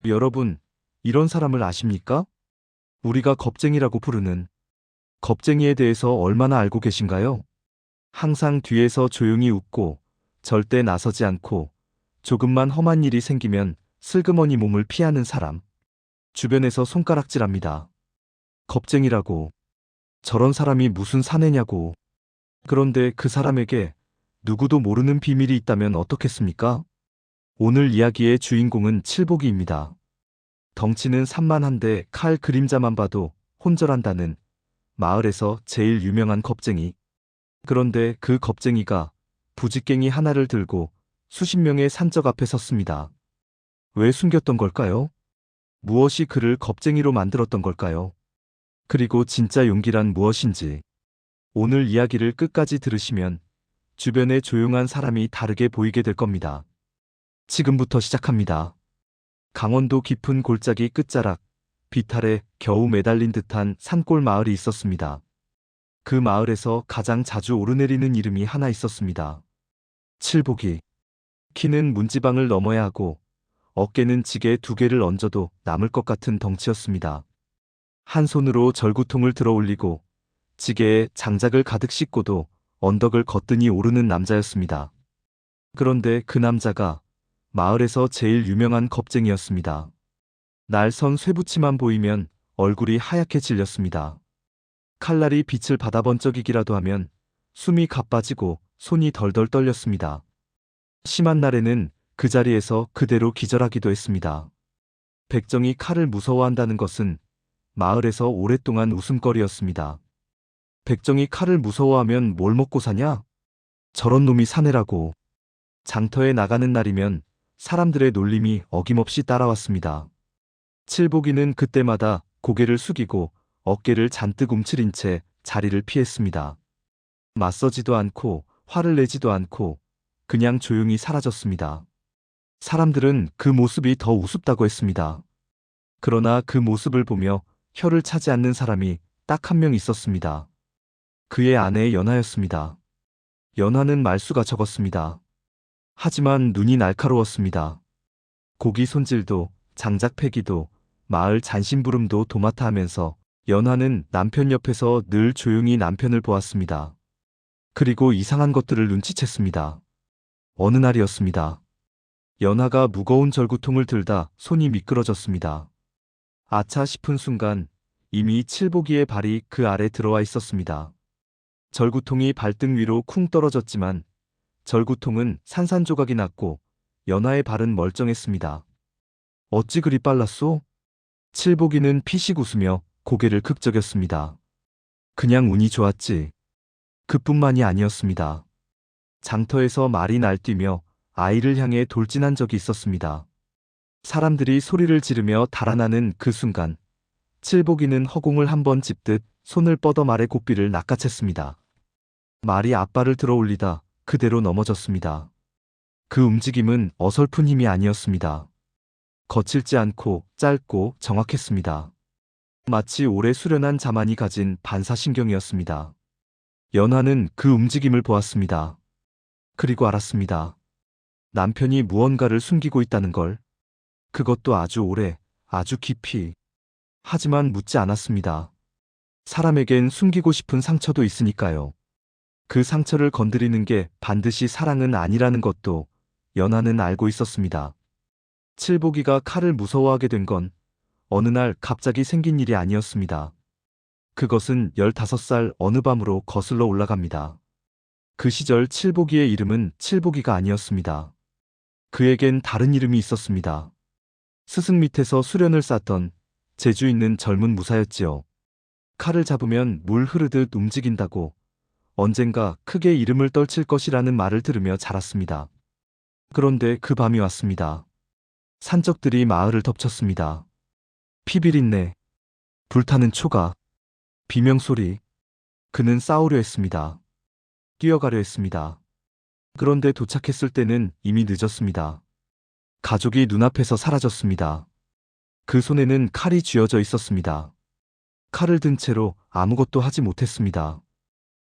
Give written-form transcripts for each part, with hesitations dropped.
여러분, 이런 사람을 아십니까? 우리가 겁쟁이라고 부르는 겁쟁이에 대해서 얼마나 알고 계신가요? 항상 뒤에서 조용히 웃고 절대 나서지 않고 조금만 험한 일이 생기면 슬그머니 몸을 피하는 사람. 주변에서 손가락질합니다. 겁쟁이라고. 저런 사람이 무슨 사내냐고. 그런데 그 사람에게 누구도 모르는 비밀이 있다면 어떻겠습니까? 오늘 이야기의 주인공은 칠복이입니다. 덩치는 산만한데 칼 그림자만 봐도 혼절한다는 마을에서 제일 유명한 겁쟁이. 그런데 그 겁쟁이가 부직갱이 하나를 들고 수십 명의 산적 앞에 섰습니다. 왜 숨겼던 걸까요? 무엇이 그를 겁쟁이로 만들었던 걸까요? 그리고 진짜 용기란 무엇인지. 오늘 이야기를 끝까지 들으시면 주변의 조용한 사람이 다르게 보이게 될 겁니다. 지금부터 시작합니다. 강원도 깊은 골짜기 끝자락, 비탈에 겨우 매달린 듯한 산골 마을이 있었습니다. 그 마을에서 가장 자주 오르내리는 이름이 하나 있었습니다. 칠복이. 키는 문지방을 넘어야 하고 어깨는 지게 두 개를 얹어도 남을 것 같은 덩치였습니다. 한 손으로 절구통을 들어 올리고 지게에 장작을 가득 싣고도 언덕을 거뜬히 오르는 남자였습니다. 그런데 그 남자가 마을에서 제일 유명한 겁쟁이였습니다. 날선 쇠붙이만 보이면 얼굴이 하얗게 질렸습니다. 칼날이 빛을 받아 번쩍이기라도 하면 숨이 가빠지고 손이 덜덜 떨렸습니다. 심한 날에는 그 자리에서 그대로 기절하기도 했습니다. 백정이 칼을 무서워한다는 것은 마을에서 오랫동안 웃음거리였습니다. 백정이 칼을 무서워하면 뭘 먹고 사냐? 저런 놈이 사내라고. 장터에 나가는 날이면 사람들의 놀림이 어김없이 따라왔습니다. 칠복이는 그때마다 고개를 숙이고 어깨를 잔뜩 움츠린 채 자리를 피했습니다. 맞서지도 않고 화를 내지도 않고 그냥 조용히 사라졌습니다. 사람들은 그 모습이 더 우습다고 했습니다. 그러나 그 모습을 보며 혀를 차지 않는 사람이 딱 한 명 있었습니다. 그의 아내 연하였습니다. 연하는 말수가 적었습니다. 하지만 눈이 날카로웠습니다. 고기 손질도 장작 패기도 마을 잔심부름도 도맡아 하면서 연하는 남편 옆에서 늘 조용히 남편을 보았습니다. 그리고 이상한 것들을 눈치챘습니다. 어느 날이었습니다. 연하가 무거운 절구통을 들다 손이 미끄러졌습니다. 아차 싶은 순간 이미 칠복이의 발이 그 아래 들어와 있었습니다. 절구통이 발등 위로 쿵 떨어졌지만 절구통은 산산조각이 났고 연하의 발은 멀쩡했습니다. 어찌 그리 빨랐소? 칠복이는 피식 웃으며 고개를 긁적였습니다. 그냥 운이 좋았지. 그뿐만이 아니었습니다. 장터에서 말이 날뛰며 아이를 향해 돌진한 적이 있었습니다. 사람들이 소리를 지르며 달아나는 그 순간 칠복이는 허공을 한번 짚듯 손을 뻗어 말의 고삐를 낚아챘습니다. 말이 앞발을 들어 올리다 그대로 넘어졌습니다. 그 움직임은 어설픈 힘이 아니었습니다. 거칠지 않고 짧고 정확했습니다. 마치 오래 수련한 자만이 가진 반사신경이었습니다. 연하는 그 움직임을 보았습니다. 그리고 알았습니다. 남편이 무언가를 숨기고 있다는 걸. 그것도 아주 오래, 아주 깊이. 하지만 묻지 않았습니다. 사람에겐 숨기고 싶은 상처도 있으니까요. 그 상처를 건드리는 게 반드시 사랑은 아니라는 것도 연하는 알고 있었습니다. 칠복이가 칼을 무서워하게 된 건 어느 날 갑자기 생긴 일이 아니었습니다. 그것은 15살 어느 밤으로 거슬러 올라갑니다. 그 시절 칠복이의 이름은 칠복이가 아니었습니다. 그에겐 다른 이름이 있었습니다. 스승 밑에서 수련을 쌓던 재주 있는 젊은 무사였지요. 칼을 잡으면 물 흐르듯 움직인다고 언젠가 크게 이름을 떨칠 것이라는 말을 들으며 자랐습니다. 그런데 그 밤이 왔습니다. 산적들이 마을을 덮쳤습니다. 피비린내, 불타는 초가, 비명소리. 그는 싸우려 했습니다. 뛰어가려 했습니다. 그런데 도착했을 때는 이미 늦었습니다. 가족이 눈앞에서 사라졌습니다. 그 손에는 칼이 쥐어져 있었습니다. 칼을 든 채로 아무것도 하지 못했습니다.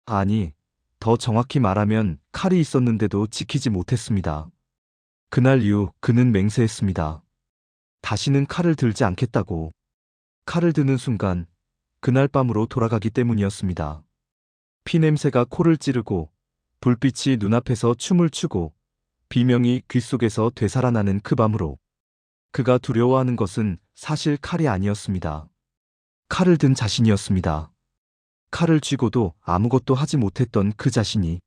아니, 더 정확히 말하면 칼이 있었는데도 지키지 못했습니다. 그날 이후 그는 맹세했습니다. 다시는 칼을 들지 않겠다고. 칼을 드는 순간 그날 밤으로 돌아가기 때문이었습니다. 피냄새가 코를 찌르고 불빛이 눈앞에서 춤을 추고 비명이 귓속에서 되살아나는 그 밤으로 그가 두려워하는 것은 사실 칼이 아니었습니다. 칼을 든 자신이었습니다. 칼을 쥐고도 아무것도 하지 못했던 그 자신이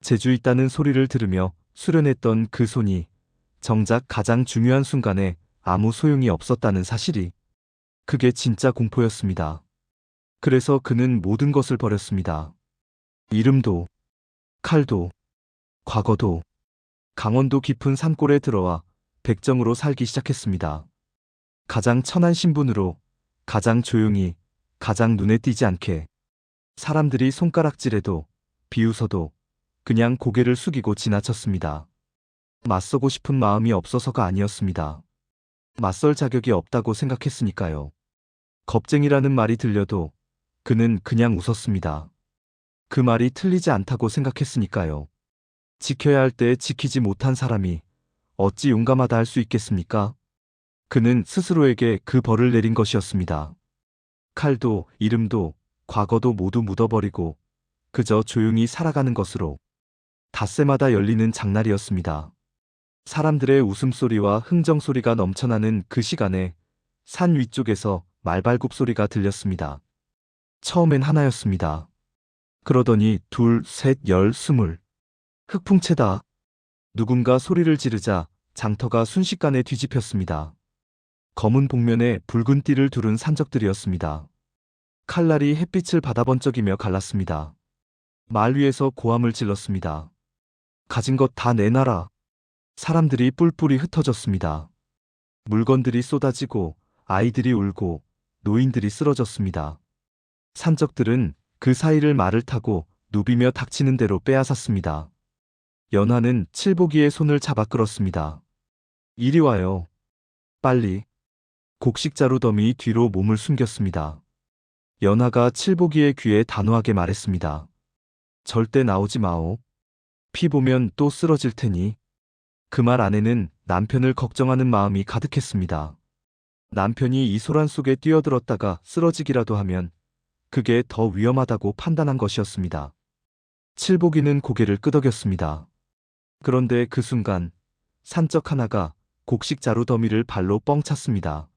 재주 있다는 소리를 들으며 수련했던 그 손이 정작 가장 중요한 순간에 아무 소용이 없었다는 사실이 그게 진짜 공포였습니다. 그래서 그는 모든 것을 버렸습니다. 이름도, 칼도, 과거도, 강원도 깊은 산골에 들어와 백정으로 살기 시작했습니다. 가장 천한 신분으로, 가장 조용히, 가장 눈에 띄지 않게 사람들이 손가락질해도 비웃어도 그냥 고개를 숙이고 지나쳤습니다. 맞서고 싶은 마음이 없어서가 아니었습니다. 맞설 자격이 없다고 생각했으니까요. 겁쟁이라는 말이 들려도 그는 그냥 웃었습니다. 그 말이 틀리지 않다고 생각했으니까요. 지켜야 할 때 지키지 못한 사람이 어찌 용감하다 할 수 있겠습니까? 그는 스스로에게 그 벌을 내린 것이었습니다. 칼도, 이름도, 과거도 모두 묻어버리고 그저 조용히 살아가는 것으로 닷새마다 열리는 장날이었습니다. 사람들의 웃음소리와 흥정소리가 넘쳐나는 그 시간에 산 위쪽에서 말발굽 소리가 들렸습니다. 처음엔 하나였습니다. 그러더니 둘, 셋, 열, 스물. 흑풍채다. 누군가 소리를 지르자 장터가 순식간에 뒤집혔습니다. 검은 복면에 붉은 띠를 두른 산적들이었습니다. 칼날이 햇빛을 받아 번쩍이며 갈랐습니다. 말 위에서 고함을 질렀습니다. 가진 것 다 내놔라. 사람들이 뿔뿔이 흩어졌습니다. 물건들이 쏟아지고 아이들이 울고 노인들이 쓰러졌습니다. 산적들은 그 사이를 말을 타고 누비며 닥치는 대로 빼앗았습니다. 연화는 칠보기의 손을 잡아 끌었습니다. 이리 와요. 빨리. 곡식자루더미 뒤로 몸을 숨겼습니다. 연화가 칠보기의 귀에 단호하게 말했습니다. 절대 나오지 마오. 피 보면 또 쓰러질 테니. 그 말 안에는 남편을 걱정하는 마음이 가득했습니다. 남편이 이 소란 속에 뛰어들었다가 쓰러지기라도 하면 그게 더 위험하다고 판단한 것이었습니다. 칠보기는 고개를 끄덕였습니다. 그런데 그 순간 산적 하나가 곡식 자루 더미를 발로 뻥 찼습니다.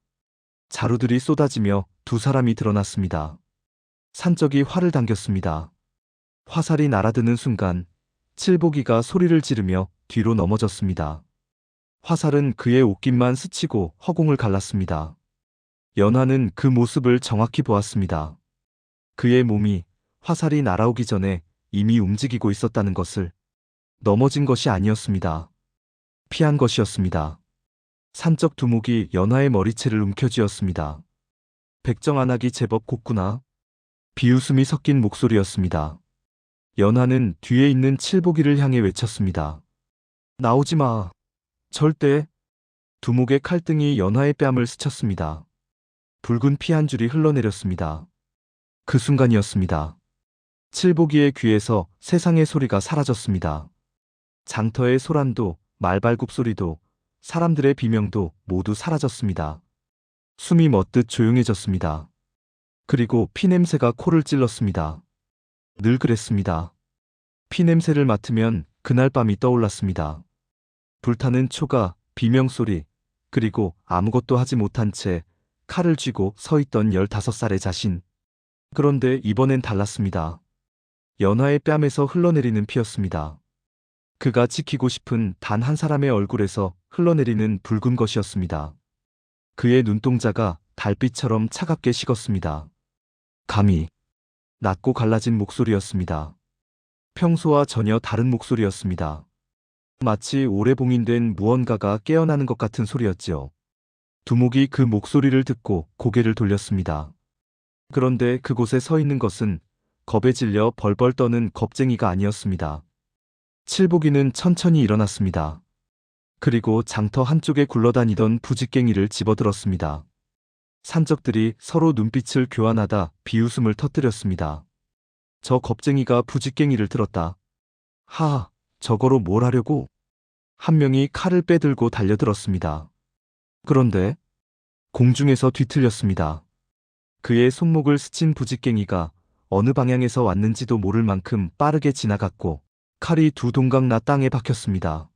자루들이 쏟아지며 두 사람이 드러났습니다. 산적이 활을 당겼습니다. 화살이 날아드는 순간 칠보기가 소리를 지르며 뒤로 넘어졌습니다. 화살은 그의 옷깃만 스치고 허공을 갈랐습니다. 연화는 그 모습을 정확히 보았습니다. 그의 몸이 화살이 날아오기 전에 이미 움직이고 있었다는 것을. 넘어진 것이 아니었습니다. 피한 것이었습니다. 산적 두목이 연화의 머리채를 움켜쥐었습니다. 백정안하기 제법 곱구나. 비웃음이 섞인 목소리였습니다. 연화는 뒤에 있는 칠보기를 향해 외쳤습니다. 나오지 마. 절대. 두목의 칼등이 연화의 뺨을 스쳤습니다. 붉은 피 한 줄이 흘러내렸습니다. 그 순간이었습니다. 칠보기의 귀에서 세상의 소리가 사라졌습니다. 장터의 소란도, 말발굽 소리도, 사람들의 비명도 모두 사라졌습니다. 숨이 멎듯 조용해졌습니다. 그리고 피냄새가 코를 찔렀습니다. 늘 그랬습니다. 피냄새를 맡으면 그날 밤이 떠올랐습니다. 불타는 초가, 비명소리, 그리고 아무것도 하지 못한 채 칼을 쥐고 서 있던 15살의 자신. 그런데 이번엔 달랐습니다. 연화의 뺨에서 흘러내리는 피였습니다. 그가 지키고 싶은 단 한 사람의 얼굴에서 흘러내리는 붉은 것이었습니다. 그의 눈동자가 달빛처럼 차갑게 식었습니다. 감히. 낮고 갈라진 목소리였습니다. 평소와 전혀 다른 목소리였습니다. 마치 오래 봉인된 무언가가 깨어나는 것 같은 소리였지요. 두목이 그 목소리를 듣고 고개를 돌렸습니다. 그런데 그곳에 서 있는 것은 겁에 질려 벌벌 떠는 겁쟁이가 아니었습니다. 칠보기는 천천히 일어났습니다. 그리고 장터 한쪽에 굴러다니던 부직갱이를 집어들었습니다. 산적들이 서로 눈빛을 교환하다 비웃음을 터뜨렸습니다. 저 겁쟁이가 부직갱이를 들었다. 하, 저거로 뭘 하려고? 한 명이 칼을 빼들고 달려들었습니다. 그런데 공중에서 뒤틀렸습니다. 그의 손목을 스친 부직갱이가 어느 방향에서 왔는지도 모를 만큼 빠르게 지나갔고 칼이 두 동강 땅에 박혔습니다.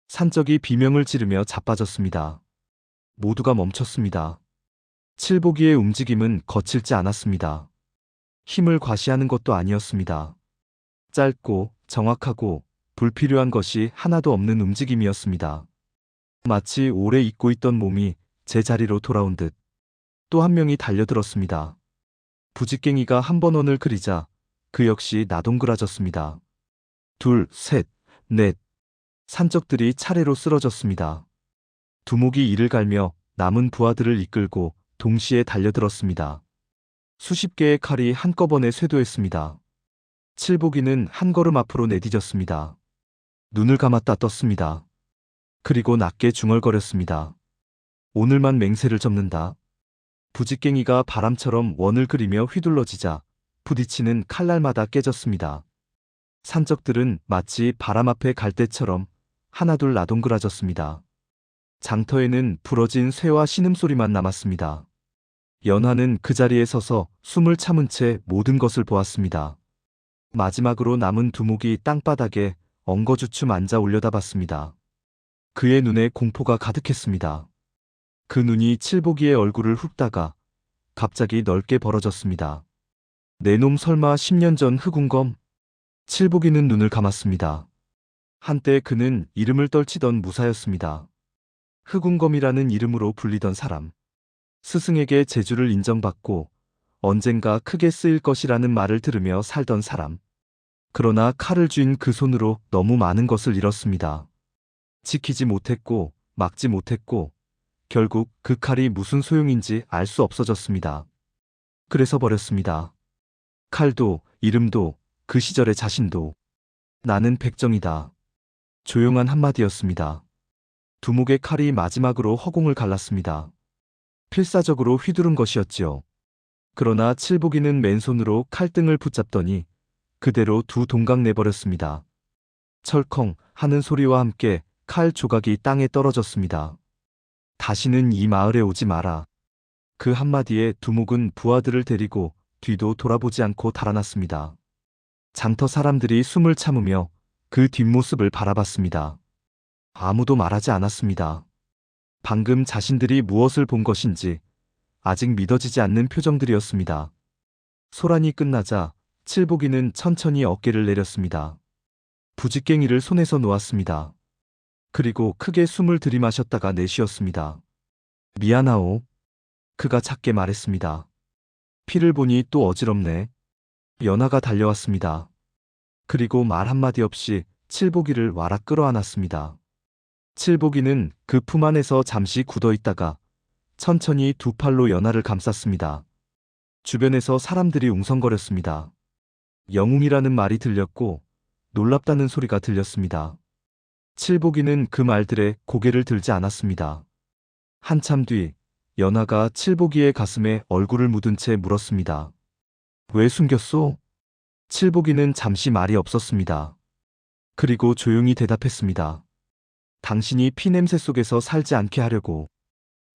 산적이 비명을 지르며 자빠졌습니다. 모두가 멈췄습니다. 칠보기의 움직임은 거칠지 않았습니다. 힘을 과시하는 것도 아니었습니다. 짧고 정확하고 불필요한 것이 하나도 없는 움직임이었습니다. 마치 오래 잊고 있던 몸이 제자리로 돌아온 듯. 또 한 명이 달려들었습니다. 부직갱이가 한 번 원을 그리자 그 역시 나동그라졌습니다. 둘, 셋, 넷. 산적들이 차례로 쓰러졌습니다. 두목이 이를 갈며 남은 부하들을 이끌고 동시에 달려들었습니다. 수십 개의 칼이 한꺼번에 쇄도했습니다. 칠보기는 한 걸음 앞으로 내디뎠습니다. 눈을 감았다 떴습니다. 그리고 낮게 중얼거렸습니다. 오늘만 맹세를 접는다. 부직갱이가 바람처럼 원을 그리며 휘둘러지자 부딪히는 칼날마다 깨졌습니다. 산적들은 마치 바람 앞에 갈대처럼 하나둘 나동그라졌습니다. 장터에는 부러진 쇠와 신음소리만 남았습니다. 연화는 그 자리에 서서 숨을 참은 채 모든 것을 보았습니다. 마지막으로 남은 두목이 땅바닥에 엉거주춤 앉아 올려다봤습니다. 그의 눈에 공포가 가득했습니다. 그 눈이 칠보기의 얼굴을 훑다가 갑자기 넓게 벌어졌습니다. 내 놈 설마 10년 전 흑운검? 칠보기는 눈을 감았습니다. 한때 그는 이름을 떨치던 무사였습니다. 흑운검이라는 이름으로 불리던 사람. 스승에게 재주를 인정받고 언젠가 크게 쓰일 것이라는 말을 들으며 살던 사람. 그러나 칼을 쥔 그 손으로 너무 많은 것을 잃었습니다. 지키지 못했고 막지 못했고 결국 그 칼이 무슨 소용인지 알 수 없어졌습니다. 그래서 버렸습니다. 칼도 이름도 그 시절의 자신도. 나는 백정이다. 조용한 한마디였습니다. 두목의 칼이 마지막으로 허공을 갈랐습니다. 필사적으로 휘두른 것이었지요. 그러나 칠보기는 맨손으로 칼등을 붙잡더니 그대로 두 동강 내버렸습니다. 철컹 하는 소리와 함께 칼 조각이 땅에 떨어졌습니다. 다시는 이 마을에 오지 마라. 그 한마디에 두목은 부하들을 데리고 뒤도 돌아보지 않고 달아났습니다. 장터 사람들이 숨을 참으며 그 뒷모습을 바라봤습니다. 아무도 말하지 않았습니다. 방금 자신들이 무엇을 본 것인지 아직 믿어지지 않는 표정들이었습니다. 소란이 끝나자 칠보기는 천천히 어깨를 내렸습니다. 부직갱이를 손에서 놓았습니다. 그리고 크게 숨을 들이마셨다가 내쉬었습니다. 미안하오. 그가 작게 말했습니다. 피를 보니 또 어지럽네. 연하가 달려왔습니다. 그리고 말 한마디 없이 칠보기를 와락 끌어안았습니다. 칠보기는 그 품 안에서 잠시 굳어있다가 천천히 두 팔로 연하를 감쌌습니다. 주변에서 사람들이 웅성거렸습니다. 영웅이라는 말이 들렸고 놀랍다는 소리가 들렸습니다. 칠보기는 그 말들에 고개를 들지 않았습니다. 한참 뒤 연하가 칠보기의 가슴에 얼굴을 묻은 채 물었습니다. 왜 숨겼소? 칠보기는 잠시 말이 없었습니다. 그리고 조용히 대답했습니다. 당신이 피냄새 속에서 살지 않게 하려고.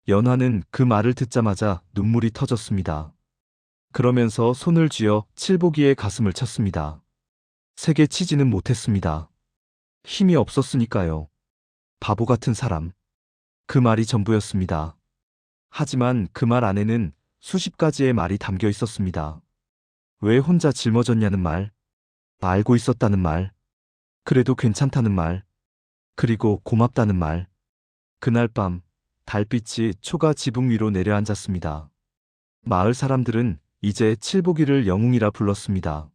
연하는 그 말을 듣자마자 눈물이 터졌습니다. 그러면서 손을 쥐어 칠보기의 가슴을 쳤습니다. 세게 치지는 못했습니다. 힘이 없었으니까요. 바보 같은 사람. 그 말이 전부였습니다. 하지만 그 말 안에는 수십 가지의 말이 담겨 있었습니다. 왜 혼자 짊어졌냐는 말, 알고 있었다는 말, 그래도 괜찮다는 말, 그리고 고맙다는 말. 그날 밤 달빛이 초가 지붕 위로 내려앉았습니다. 마을 사람들은 이제 칠보기를 영웅이라 불렀습니다.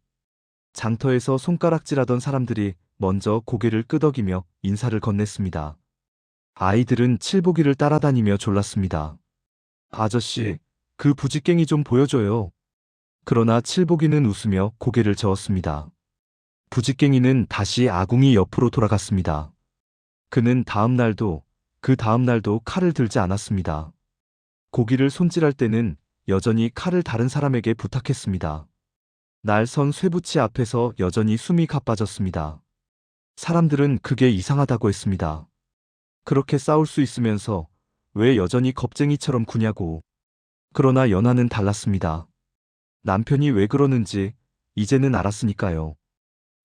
장터에서 손가락질하던 사람들이 먼저 고개를 끄덕이며 인사를 건넸습니다. 아이들은 칠보기를 따라다니며 졸랐습니다. 아저씨, 그 부직갱이 좀 보여줘요. 그러나 칠보기는 웃으며 고개를 저었습니다. 부직갱이는 다시 아궁이 옆으로 돌아갔습니다. 그는 다음 날도 그 다음 날도 칼을 들지 않았습니다. 고기를 손질할 때는 여전히 칼을 다른 사람에게 부탁했습니다. 날선 쇠붙이 앞에서 여전히 숨이 가빠졌습니다. 사람들은 그게 이상하다고 했습니다. 그렇게 싸울 수 있으면서 왜 여전히 겁쟁이처럼 구냐고. 그러나 연하는 달랐습니다. 남편이 왜 그러는지 이제는 알았으니까요.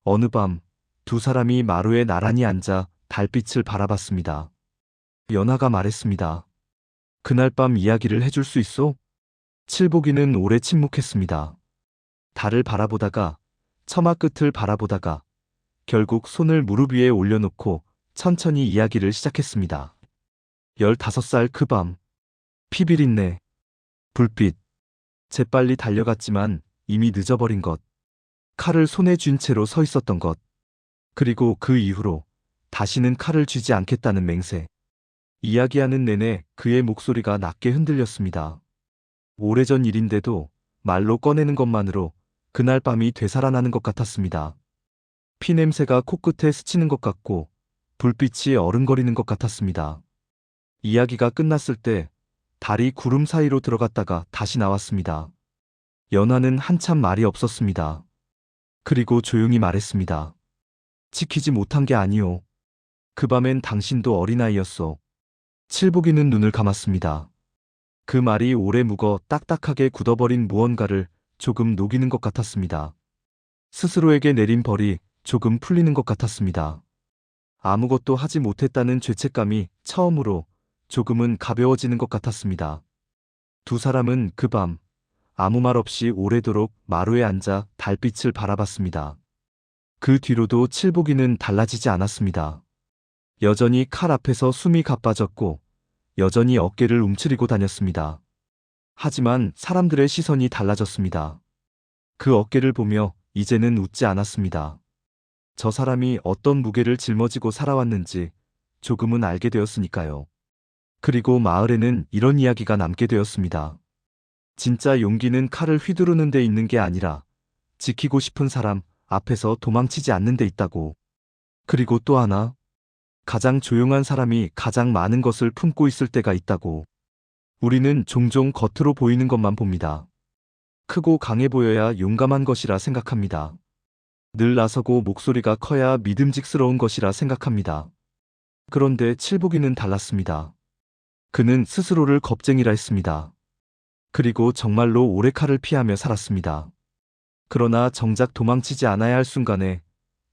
어느 밤 두 사람이 마루에 나란히 앉아 달빛을 바라봤습니다. 연하가 말했습니다. 그날 밤 이야기를 해줄 수 있어? 칠복이는 오래 침묵했습니다. 달을 바라보다가 처마 끝을 바라보다가 결국 손을 무릎 위에 올려놓고 천천히 이야기를 시작했습니다. 15살 그 밤, 피비린내, 불빛, 재빨리 달려갔지만 이미 늦어버린 것, 칼을 손에 쥔 채로 서 있었던 것, 그리고 그 이후로 다시는 칼을 쥐지 않겠다는 맹세. 이야기하는 내내 그의 목소리가 낮게 흔들렸습니다. 오래전 일인데도 말로 꺼내는 것만으로 그날 밤이 되살아나는 것 같았습니다. 피냄새가 코끝에 스치는 것 같고 불빛이 어른거리는 것 같았습니다. 이야기가 끝났을 때 달이 구름 사이로 들어갔다가 다시 나왔습니다. 연하는 한참 말이 없었습니다. 그리고 조용히 말했습니다. 지키지 못한 게 아니오. 그 밤엔 당신도 어린아이였소. 칠복이는 눈을 감았습니다. 그 말이 오래 묵어 딱딱하게 굳어버린 무언가를 조금 녹이는 것 같았습니다. 스스로에게 내린 벌이 조금 풀리는 것 같았습니다. 아무것도 하지 못했다는 죄책감이 처음으로 조금은 가벼워지는 것 같았습니다. 두 사람은 그 밤 아무 말 없이 오래도록 마루에 앉아 달빛을 바라봤습니다. 그 뒤로도 칠복이는 달라지지 않았습니다. 여전히 칼 앞에서 숨이 가빠졌고 여전히 어깨를 움츠리고 다녔습니다. 하지만 사람들의 시선이 달라졌습니다. 그 어깨를 보며 이제는 웃지 않았습니다. 저 사람이 어떤 무게를 짊어지고 살아왔는지 조금은 알게 되었으니까요. 그리고 마을에는 이런 이야기가 남게 되었습니다. 진짜 용기는 칼을 휘두르는 데 있는 게 아니라 지키고 싶은 사람 앞에서 도망치지 않는 데 있다고. 그리고 또 하나, 가장 조용한 사람이 가장 많은 것을 품고 있을 때가 있다고. 우리는 종종 겉으로 보이는 것만 봅니다. 크고 강해 보여야 용감한 것이라 생각합니다. 늘 나서고 목소리가 커야 믿음직스러운 것이라 생각합니다. 그런데 칠복이는 달랐습니다. 그는 스스로를 겁쟁이라 했습니다. 그리고 정말로 오래 칼을 피하며 살았습니다. 그러나 정작 도망치지 않아야 할 순간에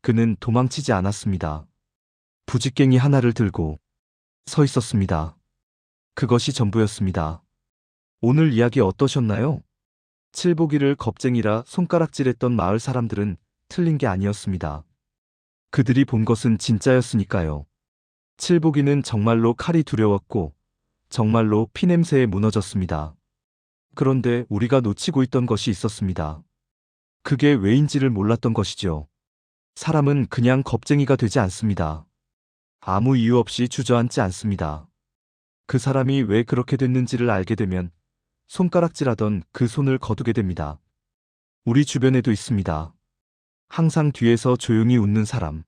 그는 도망치지 않았습니다. 부직갱이 하나를 들고 서 있었습니다. 그것이 전부였습니다. 오늘 이야기 어떠셨나요? 칠복이를 겁쟁이라 손가락질했던 마을 사람들은 틀린 게 아니었습니다. 그들이 본 것은 진짜였으니까요. 칠복이는 정말로 칼이 두려웠고 정말로 피냄새에 무너졌습니다. 그런데 우리가 놓치고 있던 것이 있었습니다. 그게 왜인지를 몰랐던 것이죠. 사람은 그냥 겁쟁이가 되지 않습니다. 아무 이유 없이 주저앉지 않습니다. 그 사람이 왜 그렇게 됐는지를 알게 되면 손가락질하던 그 손을 거두게 됩니다. 우리 주변에도 있습니다. 항상 뒤에서 조용히 웃는 사람,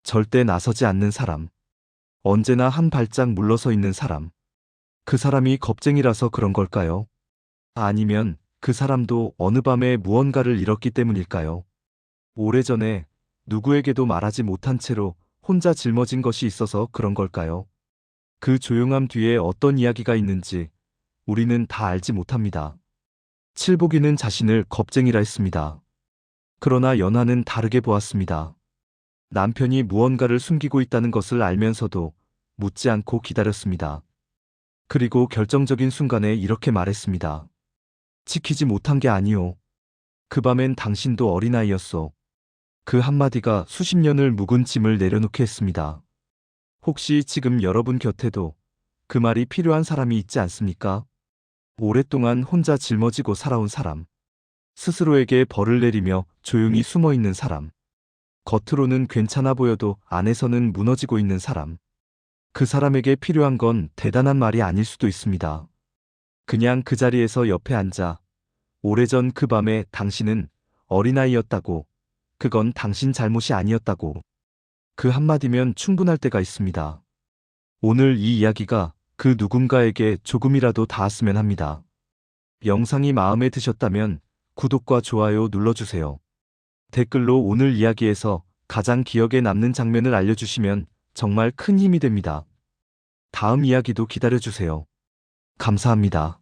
절대 나서지 않는 사람, 언제나 한 발짝 물러서 있는 사람. 그 사람이 겁쟁이라서 그런 걸까요? 아니면 그 사람도 어느 밤에 무언가를 잃었기 때문일까요? 오래전에 누구에게도 말하지 못한 채로 혼자 짊어진 것이 있어서 그런 걸까요? 그 조용함 뒤에 어떤 이야기가 있는지 우리는 다 알지 못합니다. 칠복이는 자신을 겁쟁이라 했습니다. 그러나 연하는 다르게 보았습니다. 남편이 무언가를 숨기고 있다는 것을 알면서도 묻지 않고 기다렸습니다. 그리고 결정적인 순간에 이렇게 말했습니다. 지키지 못한 게 아니오. 그 밤엔 당신도 어린아이였소. 그 한마디가 수십 년을 묵은 짐을 내려놓게 했습니다. 혹시 지금 여러분 곁에도 그 말이 필요한 사람이 있지 않습니까? 오랫동안 혼자 짊어지고 살아온 사람. 스스로에게 벌을 내리며 조용히 숨어 있는 사람. 겉으로는 괜찮아 보여도 안에서는 무너지고 있는 사람. 그 사람에게 필요한 건 대단한 말이 아닐 수도 있습니다. 그냥 그 자리에서 옆에 앉아 오래전 그 밤에 당신은 어린아이였다고, 그건 당신 잘못이 아니었다고. 그 한마디면 충분할 때가 있습니다. 오늘 이 이야기가 그 누군가에게 조금이라도 닿았으면 합니다. 영상이 마음에 드셨다면 구독과 좋아요 눌러주세요. 댓글로 오늘 이야기에서 가장 기억에 남는 장면을 알려주시면 정말 큰 힘이 됩니다. 다음 이야기도 기다려주세요. 감사합니다.